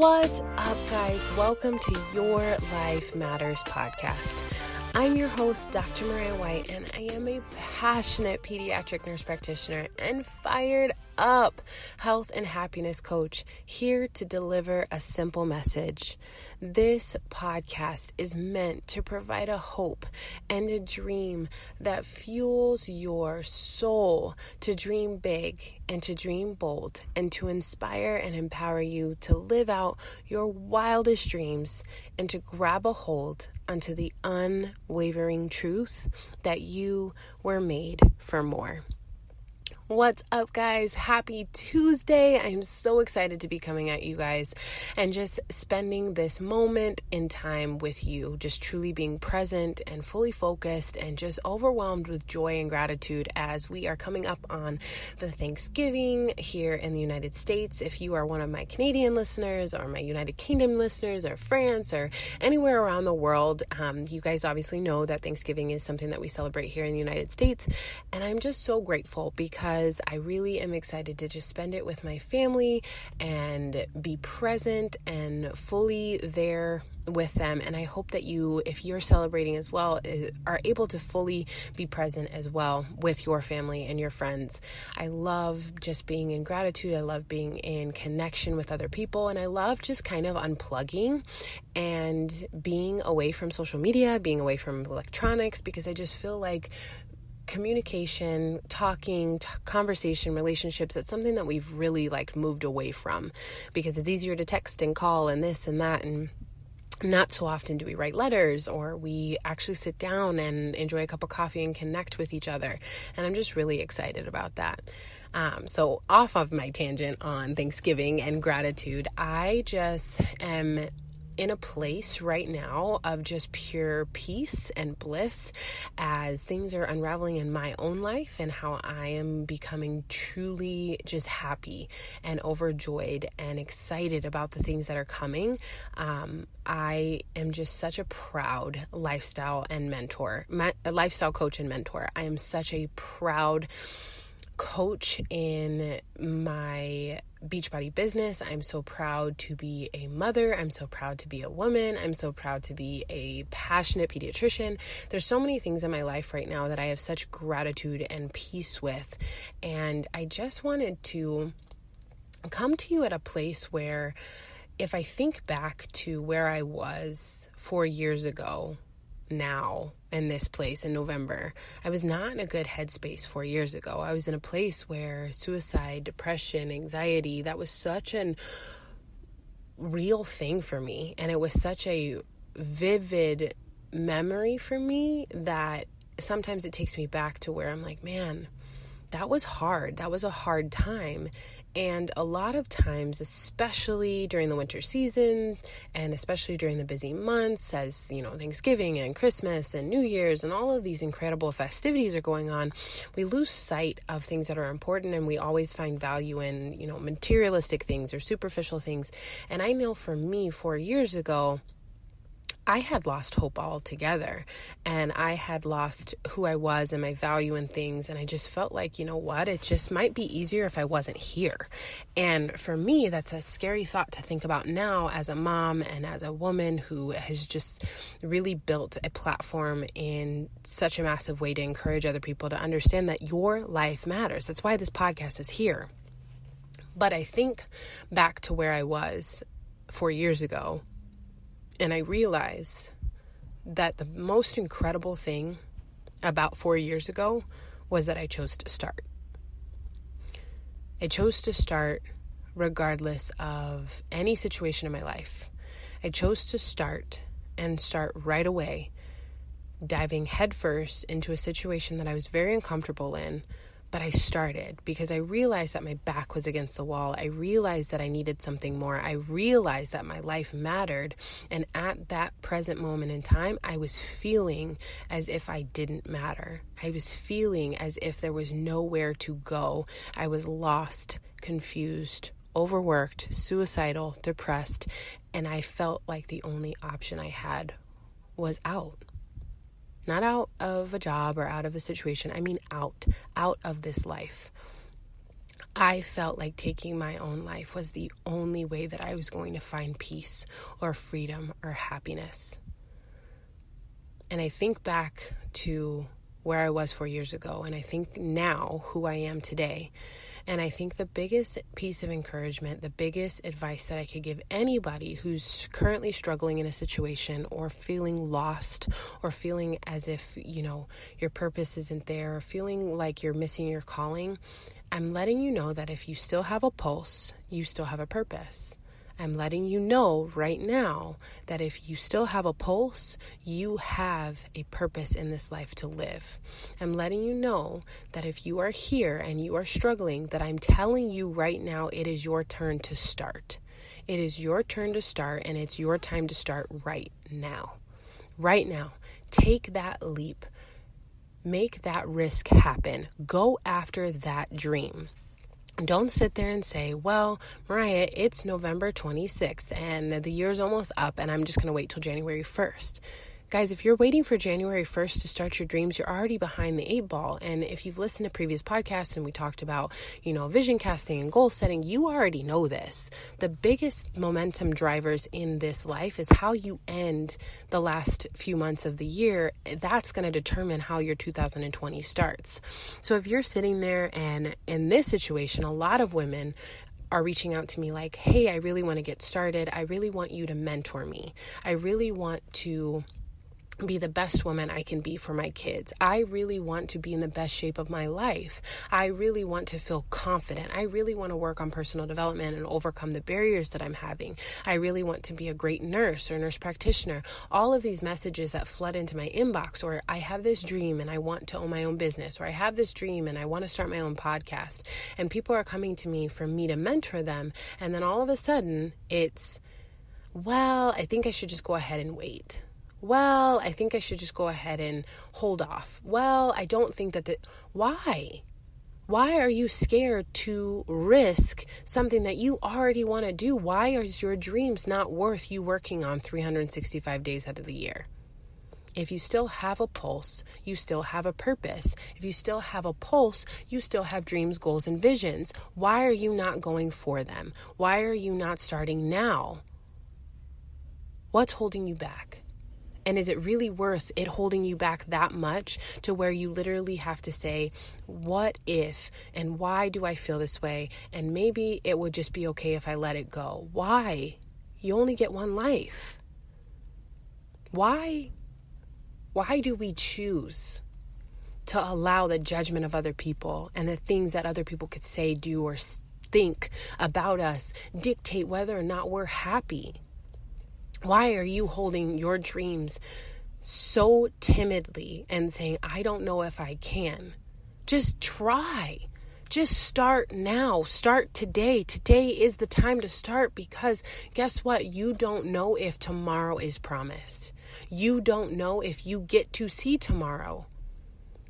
What's up, guys? Welcome to Your Life Matters podcast. I'm your host, Dr. Mariah White, and I am a passionate pediatric nurse practitioner and fired up health and happiness coach here to deliver a simple message. This podcast is meant to provide a hope and a dream that fuels your soul to dream big and to dream bold and to inspire and empower you to live out your wildest dreams and to grab a hold onto the unwavering truth that you were made for more. What's up, guys? Happy Tuesday. I'm so excited to be coming at you guys and just spending this moment in time with you, just truly being present and fully focused and just overwhelmed with joy and gratitude as we are coming up on the Thanksgiving here in the United States. If you are one of my Canadian listeners or my United Kingdom listeners or France or anywhere around the world, you guys obviously know that Thanksgiving is something that we celebrate here in the United States. And I'm just so grateful because I really am excited to just spend it with my family and be present and fully there with them. And I hope that you, if you're celebrating as well, are able to fully be present as well with your family and your friends. I love just being in gratitude. I love being in connection with other people. And I love just kind of unplugging and being away from social media, being away from electronics, because I just feel like communication, talking, conversation, relationships, that's something that we've really moved away from because it's easier to text and call and this and that, and not so often do we write letters or we actually sit down and enjoy a cup of coffee and connect with each other. And I'm just really excited about that. So off of my tangent on Thanksgiving and gratitude, I just am in a place right now of just pure peace and bliss as things are unraveling in my own life and how I am becoming truly just happy and overjoyed and excited about the things that are coming. I am just such a proud lifestyle coach and mentor. I am such a proud coach in my Beachbody business. I'm so proud to be a mother. I'm so proud to be a woman. I'm so proud to be a passionate pediatrician. There's so many things in my life right now that I have such gratitude and peace with. And I just wanted to come to you at a place where if I think back to where I was 4 years ago, now in this place in November, I was not in a good headspace 4 years ago. I was in a place where suicide, depression, anxiety, that was such a real thing for me. And it was such a vivid memory for me that sometimes it takes me back to where I'm like, man, that was hard. That was a hard time. And a lot of times, especially during the winter season and especially during the busy months as, Thanksgiving and Christmas and New Year's and all of these incredible festivities are going on, we lose sight of things that are important and we always find value in, materialistic things or superficial things. And I know for me, 4 years ago, I had lost hope altogether and I had lost who I was and my value in things. And I just felt like, it just might be easier if I wasn't here. And for me, that's a scary thought to think about now as a mom and as a woman who has just really built a platform in such a massive way to encourage other people to understand that your life matters. That's why this podcast is here. But I think back to where I was 4 years ago, and I realized that the most incredible thing about 4 years ago was that I chose to start. I chose to start regardless of any situation in my life. I chose to start right away, diving headfirst into a situation that I was very uncomfortable in. But I started because I realized that my back was against the wall. I realized that I needed something more. I realized that my life mattered. And at that present moment in time, I was feeling as if I didn't matter. I was feeling as if there was nowhere to go. I was lost, confused, overworked, suicidal, depressed. And I felt like the only option I had was out. Not out of a job or out of a situation. I mean out of this life. I felt like taking my own life was the only way that I was going to find peace or freedom or happiness. And I think back to where I was 4 years ago, and I think now who I am today. And I think the biggest piece of encouragement, the biggest advice that I could give anybody who's currently struggling in a situation or feeling lost or feeling as if, your purpose isn't there or feeling like you're missing your calling, I'm letting you know that if you still have a pulse, you still have a purpose. I'm letting you know right now that if you still have a pulse, you have a purpose in this life to live. I'm letting you know that if you are here and you are struggling, that I'm telling you right now, it is your turn to start. It is your turn to start, and it's your time to start right now. Right now. Take that leap. Make that risk happen. Go after that dream. Don't sit there and say, well, Mariah, it's November 26th and the year's almost up and I'm just going to wait till January 1st. Guys, if you're waiting for January 1st to start your dreams, you're already behind the 8 ball. And if you've listened to previous podcasts and we talked about, vision casting and goal setting, you already know this. The biggest momentum drivers in this life is how you end the last few months of the year. That's going to determine how your 2020 starts. So if you're sitting there and in this situation, a lot of women are reaching out to me like, hey, I really want to get started. I really want you to mentor me. I really want to be the best woman I can be for my kids. I really want to be in the best shape of my life. I really want to feel confident. I really want to work on personal development and overcome the barriers that I'm having. I really want to be a great nurse or nurse practitioner. All of these messages that flood into my inbox, or I have this dream and I want to own my own business, or I have this dream and I want to start my own podcast. And people are coming to me for me to mentor them. And then all of a sudden it's, well, I think I should just go ahead and wait. Well, I think I should just go ahead and hold off. Well, I don't think why? Why are you scared to risk something that you already want to do? Why is your dreams not worth you working on 365 days out of the year? If you still have a pulse, you still have a purpose. If you still have a pulse, you still have dreams, goals, and visions. Why are you not going for them? Why are you not starting now? What's holding you back? And is it really worth it holding you back that much to where you literally have to say, what if, and why do I feel this way? And maybe it would just be okay if I let it go. Why? You only get one life. Why do we choose to allow the judgment of other people and the things that other people could say, do, or think about us dictate whether or not we're happy? Why are you holding your dreams so timidly and saying, I don't know if I can? Just try. Just start now. Start today. Today is the time to start, because guess what? You don't know if tomorrow is promised. You don't know if you get to see tomorrow.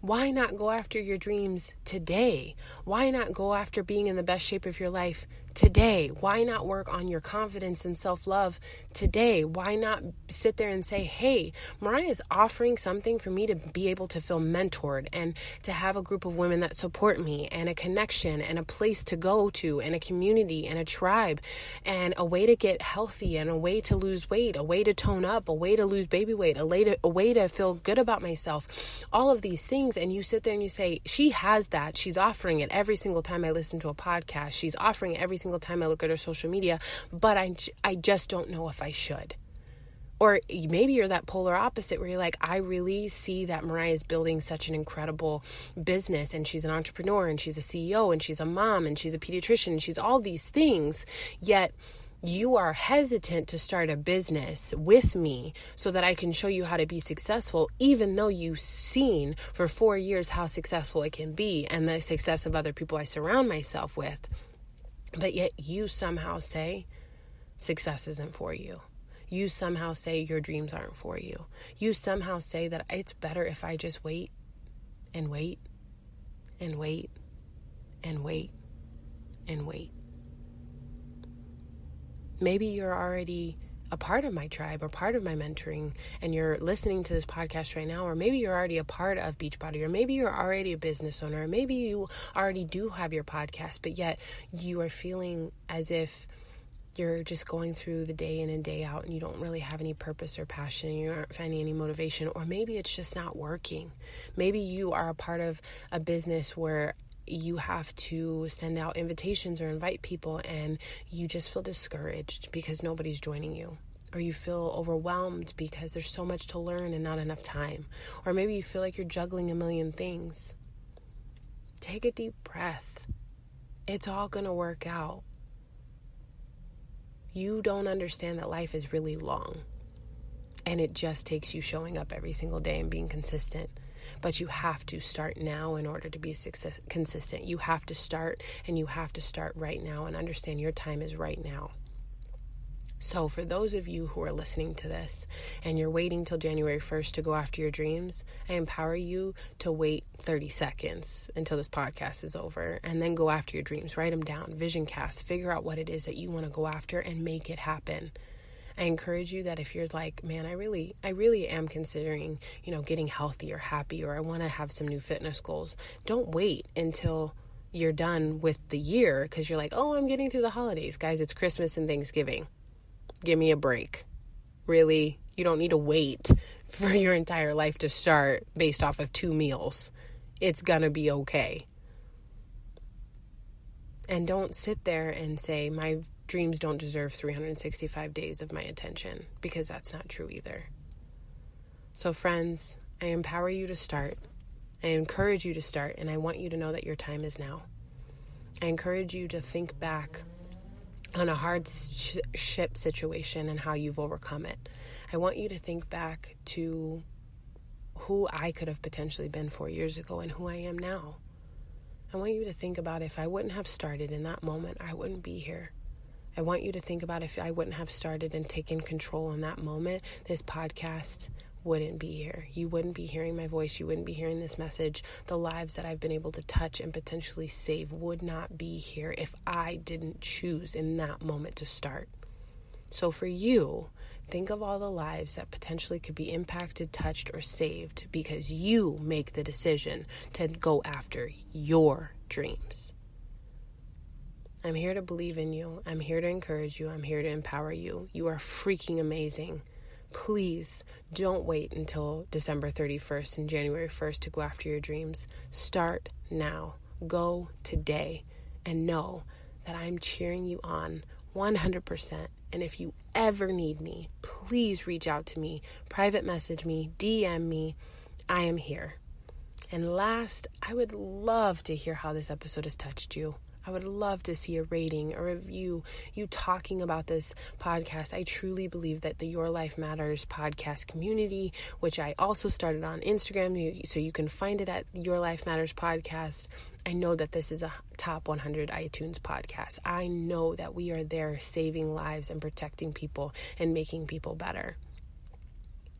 Why not go after your dreams today? Why not go after being in the best shape of your life today? Why not work on your confidence and self-love today? Why not sit there and say, hey, Mariah is offering something for me to be able to feel mentored and to have a group of women that support me and a connection and a place to go to and a community and a tribe and a way to get healthy and a way to lose weight, a way to tone up, a way to lose baby weight, a way to feel good about myself, all of these things. And you sit there and you say, she has that. She's offering it every single time I listen to a podcast. She's offering it every single time I look at her social media, but I just don't know if I should. Or maybe you're that polar opposite where you're like, I really see that Mariah is building such an incredible business, and she's an entrepreneur, and she's a CEO, and she's a mom, and she's a pediatrician, and she's all these things, yet you are hesitant to start a business with me so that I can show you how to be successful, even though you've seen for 4 years how successful it can be and the success of other people I surround myself with. But yet you somehow say success isn't for you. You somehow say your dreams aren't for you. You somehow say that it's better if I just wait and wait and wait and wait and wait. Maybe you're already a part of my tribe or part of my mentoring, and you're listening to this podcast right now, or maybe you're already a part of Beachbody, or maybe you're already a business owner, or maybe you already do have your podcast, but yet you are feeling as if you're just going through the day in and day out and you don't really have any purpose or passion and you aren't finding any motivation, or maybe it's just not working. Maybe you are a part of a business where you have to send out invitations or invite people and you just feel discouraged because nobody's joining you, or you feel overwhelmed because there's so much to learn and not enough time, or maybe you feel like you're juggling a million things. Take a deep breath. It's all going to work out. You don't understand that life is really long, and it just takes you showing up every single day and being consistent. But you have to start now in order to be consistent. You have to start, and you have to start right now and understand your time is right now. So for those of you who are listening to this and you're waiting till January 1st to go after your dreams, I empower you to wait 30 seconds until this podcast is over and then go after your dreams. Write them down, vision cast, figure out what it is that you want to go after and make it happen. I encourage you that if you're like, man, I really am considering, getting healthy or happy, or I want to have some new fitness goals, don't wait until you're done with the year because you're like, oh, I'm getting through the holidays. Guys, it's Christmas and Thanksgiving. Give me a break. Really, you don't need to wait for your entire life to start based off of 2 meals. It's gonna be okay. And don't sit there and say, my dreams don't deserve 365 days of my attention, because that's not true either. So friends, I empower you to start. I encourage you to start, and I want you to know that your time is now. I encourage you to think back on a hardship situation and how you've overcome it. I want you to think back to who I could have potentially been 4 years ago and who I am now. I want you to think about if I wouldn't have started in that moment, I wouldn't be here. I want you to think about if I wouldn't have started and taken control in that moment, this podcast wouldn't be here. You wouldn't be hearing my voice. You wouldn't be hearing this message. The lives that I've been able to touch and potentially save would not be here if I didn't choose in that moment to start. So for you, think of all the lives that potentially could be impacted, touched, or saved because you make the decision to go after your dreams. I'm here to believe in you. I'm here to encourage you. I'm here to empower you. You are freaking amazing. Please don't wait until December 31st and January 1st to go after your dreams. Start now. Go today and know that I'm cheering you on 100%. And if you ever need me, please reach out to me, private message me, DM me. I am here. And last, I would love to hear how this episode has touched you. I would love to see a rating, a review, you talking about this podcast. I truly believe that the Your Life Matters podcast community, which I also started on Instagram, so you can find it at Your Life Matters podcast. I know that this is a top 100 iTunes podcast. I know that we are there saving lives and protecting people and making people better.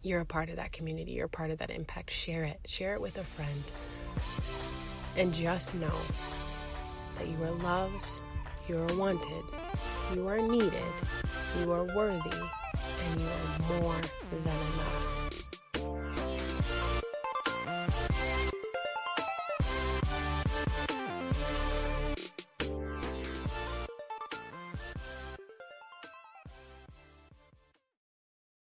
You're a part of that community. You're a part of that impact. Share it. Share it with a friend. And just know that you are loved, you are wanted, you are needed, you are worthy, and you are more than enough.